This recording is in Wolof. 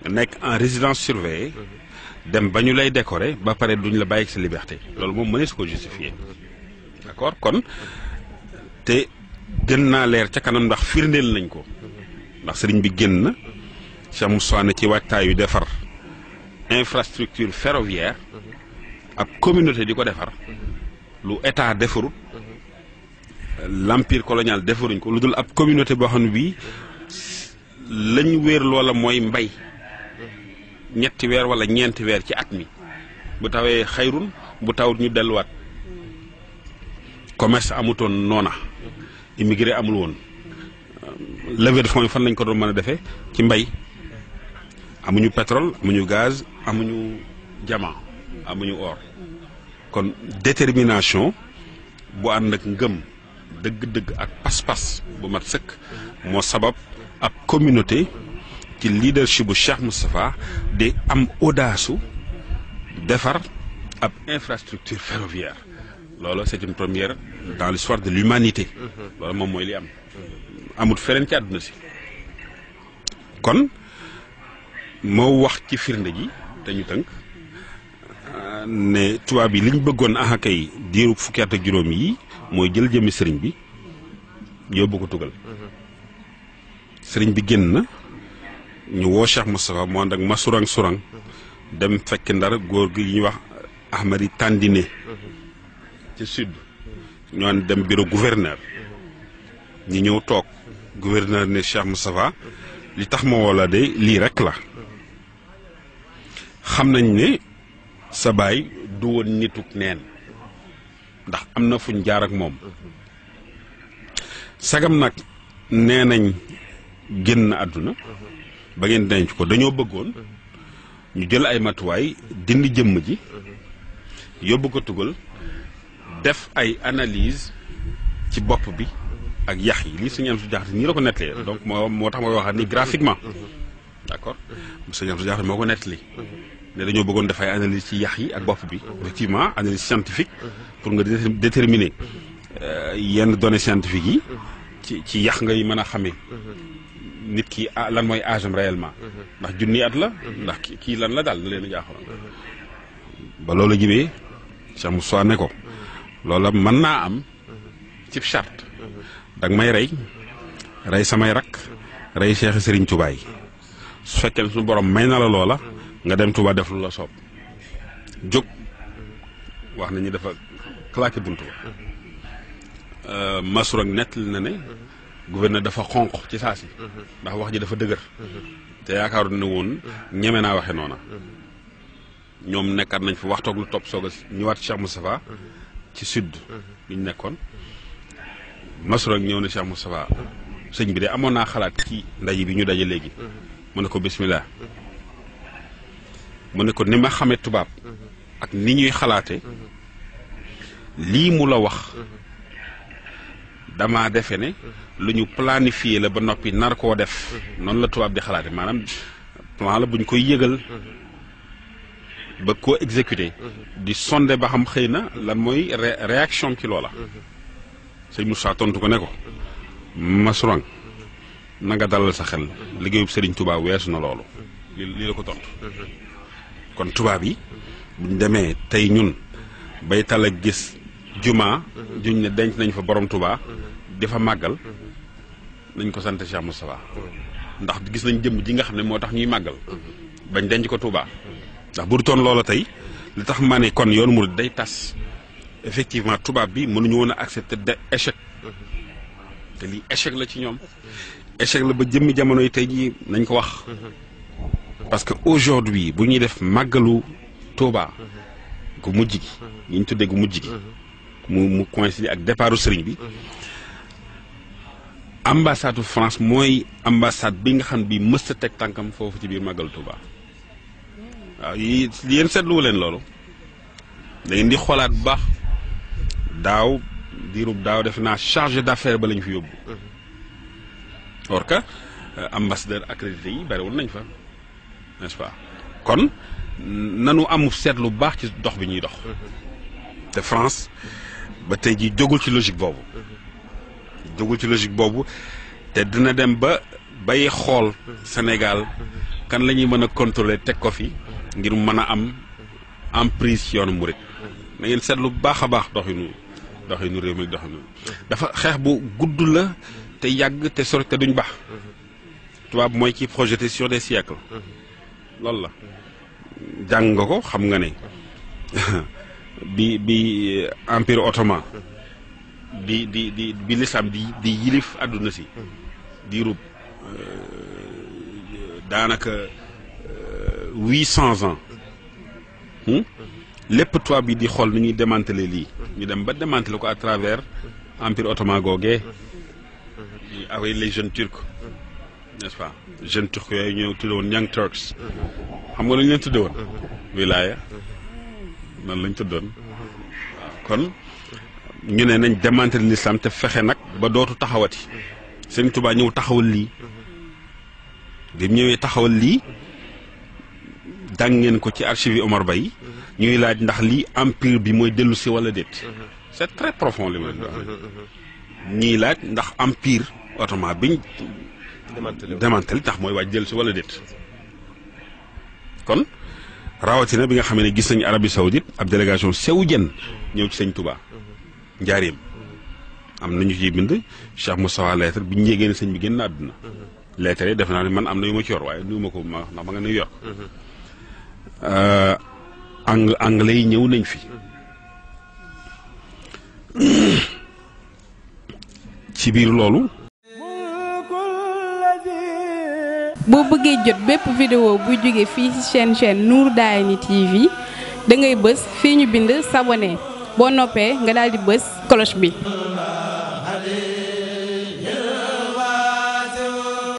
nekk en résidence surveillée dem ba ñu lay décorer ba pare duñ la bàyyi ak sa liberté loolu moom mënees ko justifier d'accord kon te gën naa leer ca kanam ndax firndeel nañ ko ndax sëriñ bi génn na Cheikh Moussa ne ci waajtaayu defar infrastructure ferroviaire ab communauté di ko defar lu état defarut l'empire colonial defaruñ ko lu dul ab communauté boo xam ne bii lañ wéer loola mooy mbay ñetti weer wala ñeenti weer ci at mi bu tawee xayrun bu tawut ñu delluwaat commerce amutoon noona immigré amul woon levée de fonds yi fan lañ ko doon mën a defee ci mbay amuñu pétrole amuñu gaz amuñu diamant amuñu or kon détermination bu ànd ak ngëm dëgg-dëgg ak pas-pas bu mat sëkk moo sabab ab communauté ci leadership bu Cheikh Moustapha di am audace defar ab infrastructure ferroviaire loolu c'est une première dans l'histoire de l'humanité loolu moom mooy li am amul feneen ci àdduna si kon moo wax ci firnde ji te ñu tënk ne tubaab yi liñ bëggoon kay diiru fukki at ak juróom yi mooy jël jëmmi sëriñ bi yóbbu ko tugal sëriñ bi génn na ñu woo Cheikh Moustapha mu ànd ak masurang surang dem fekk ndar góor gi ñuy wax Ahmadi Tandine ci sud ñoo dem bureau gouverneur ñi ñëw toog gouverneur ne Cheikh Moustapha li tax ma woo la de lii rek la xam nañ ne sa baay du woon nituk neen ndax am na fuñ jaar ak moom sagam nag nee nañ génn àdduna ba ngeen denc ko dañoo bëggoon ñu jël ay matuwaay dindi jëmm ji yóbbu ko tugal def ay analyse ci bopp bi ak yax yi lii sëñ Amsatu Jaxate nii la ko nettalee donc moo tax mooy waxaat ni graphiquement d'accord sëñ Amsatu Jaxate moo ko nettali ne dañoo bëggoon def ay analyse ci yax yi ak bopp bi effectivement analyse scientifique pour nga déterminer yenn données scientifiques yi ci yax ngay mën a xamee nit ki lan mooy âge am réellement ndax junni at la ndax kii lan la daal da leen a jaaxaloon ba loolu jibee Cheikh Moussa ne ko loola mën naa am ci charte danga may rey samay rak rey Cheikh Serigne Touba yi su fekkee ne suñu borom may na la loola nga dem Touba def lu la soob jóg wax nañu dafa claqué buntu Massour ak nettali na ne gouverneur dafa xonq ci saa si ndax wax ji dafa dëgër te yaakaaru ne woon ñeme naa waxe noona ñoom nekkaat nañ fa waxtoog lu topp soog a ñëwaat Cheikh Moustapha ci sud li ñu nekkoon Massour ak ñëw ne Cheikh Moustapha sëñ bi de amoon naa xalaat ci ndaje bi ñu daje léegi mu ne ko bismillah mu ne ko ni ma xamee tubaab ak ni ñuy xalaate lii mu la wax dama defe ne lu ñu planifié la ba noppi nar koo def noonu la tubaab di xalaate maanaam plan la bu ñu koy yëgal ba koo exécuté di sonde ba xam xëy na lan mooy réaction ci loola sëñ Moussa tontu ko ne ko Massourang na nga dalal sa xel liggéeyub Serigne Touba weesu na loolu lii la ko tontu kon tubaab yi buñ demee tey ñun bay tal ak gis juma juñ ne denc nañ fa borom Touba di fa màggal nañ ko sant Cheikh Moustapha ndax gis nañ jëmm ji nga xam ne moo tax ñuy màggal bañ denc ko Touba ndax bu toon loola tey li tax ma ne kon yoonu murid day tas effectivement tubaab bi mënuñu woon a accepter de échec te lii échec la ci ñoom échec la ba jëmmi jamono yi tey jii nañ ko wax parce que aujourd'hui bu ñuy def màggalu Touba gu mujj gi ñu tuddee gu mujj gi mu coïncider ak départu sëriñ bi ambassade France mooy ambassade bi nga xam bi mësta teg tànkam foofu ci biir màggalu Touba waaw yéen seetluwu leen loolu da ngeen di xoolaat bu baax daaw diirub daaw def naa chargé d'affaires ba lañ fi yóbbu or que ambassadeur accrédité yi bari woon nañ fa n'est-ce pas kon nanu amu seetlu baax ci dox bi ñuy dox te France ba tey ji jógul ci logique boobu te dina dem ba bay xool Sénégal kan la ñuy mën a contrôler teg ko fi ngir mën a am emprise ci yoonu murit na ngeen seetlu bu baax a baax doxinu réew mi doxinu dafa xeex bu gudd la te yàgg te sori te duñ baax tubaab mooy ci projeté sur des siècles loolu la jàng nga ko xam nga ne bi empire ottoman bi l'islam di yilif àdduna si di rub daanaka 800 ans lépp tubaab bi di xool nu ñuy démanteler lii ñu dem ba démanteler ko à travers empire ottoman googee avec les jeunes turcs n'est-ce pas jeunes turcs yooyu ñëw tudde woon Young Turks xam nga lu ñu leen tudde woon wilaya noonu lañ tuddoon waaw kon ñu ne nañ démanteler l'islam te fexe nag ba dootu taxawati Sëriñ Tuubaa ñëw taxawal lii bi mu ñëwee taxawal lii jàng ngeen ko ci archive yi Omar Bay ñuy laaj ndax lii empire bi mooy dellu si wala déet c'est très profond li ma leen di wax ñuy laaj ndax empire ottoman biñ démantelé tax mooy waaj dellu si wala déet kon rawatina bi nga xam ne gis nañu Arabie Saoudite ab délégation saoudienne ñëw ci Sëñ Touba njaareem am nañu ciy bind Cheikh Moustapha lettre bi ñu yégée ne sëñ bi génn àdduna lettre yi def naa ne man am na yu ma ci yor waaye nu ma ko ma ndax ma nga New York anglais yi ñëw nañ fi ci biir loolu boo bëggee jot bépp vidéo bu jóge fii ci chaîne Nour Darayni TV da ngay bës fii ñu bind s'abonner boo noppee nga daal di bës cloche bi